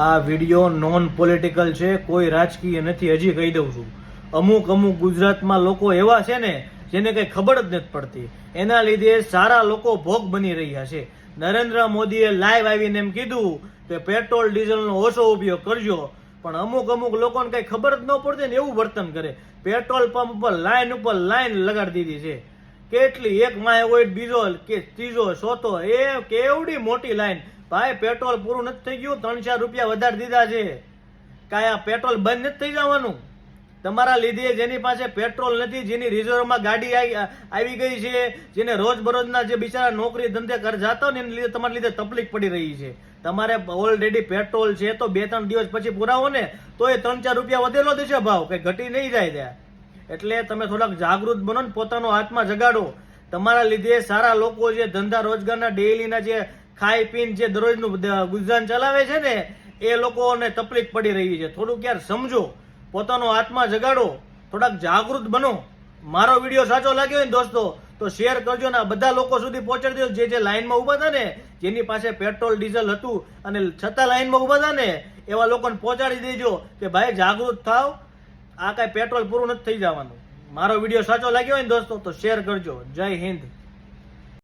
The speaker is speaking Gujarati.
આ વિડીયો નોન પોલિટિકલ છે, કોઈ રાજકીય નથી. હજી કહી દઉં છું, અમુક ગુજરાતમાં લોકો એવા છે ને જેને કઈ ખબર જ નથી પડતી. એના લીધે સારા લોકો ભોગ બની રહ્યા છે. નરેન્દ્ર મોદીએ લાઈવ આવીને એમ કીધું કે પેટ્રોલ ડીઝલનો ઓછો ઉપયોગ કરજો, પણ અમુક લોકોને કઈ ખબર જ ન પડતી ને એવું વર્તન કરે. પેટ્રોલ પંપ ઉપર લાઈન લગાડી દીધી છે. કેટલી એક માય હોય બીજો કે ત્રીજો ચોથો, એ કેવડી મોટી લાઈન. ભાઈ પેટ્રોલ પૂરું નથી થઈ ગયું, 3-4 રૂપિયા વધારે દીધા છે. કાંઈ આ પેટ્રોલ બંધ નથી થઈ જવાનું. તમારા લીધે જેની પાસે પેટ્રોલ નથી, જેની રિઝર્વમાં ગાડી આવી ગઈ છે, જેને રોજબરોજના જે બિચારા નોકરી ધંધે કર જાતા હોય ને એને લીધે તમારા લીધે તકલીફ પડી રહી છે. તમારે ઓલરેડી પેટ્રોલ છે તો 2-3 દિવસ પછી પુરાવો ને તો એ 3-4 રૂપિયા વધેલો દેશે ભાવ, કઈ ઘટી નહીં જાય ત્યાં. એટલે તમે થોડાક જાગૃત બનો ને પોતાનો આત્મા જગાડો. તમારા લીધે સારા લોકો જે ધંધા રોજગારના ડેઈલીના જે ખાઈ પીને જે દરરોજનું ગુજરાન ચલાવે છે ને એ લોકોને તકલીફ પડી રહી છે. થોડુંક યાર સમજો, પોતાનો આત્મા જગાડો, થોડાક જાગૃત બનો. મારો વિડીયો સાચો લાગ્યો હોય ને દોસ્તો તો શેર કરજો ને બધા લોકો સુધી પહોંચાડી દો. જે લાઈનમાં ઉભા હતા ને, જેની પાસે પેટ્રોલ ડીઝલ હતું અને છતાં લાઈનમાં ઉભા હતા ને, એવા લોકોને પહોંચાડી દેજો કે ભાઈ જાગૃત થાવ, આ કઈ પેટ્રોલ પૂરું નથી થઈ જવાનું. મારો વિડીયો સાચો લાગ્યો હોય ને દોસ્તો તો શેર કરજો. જય હિન્દ.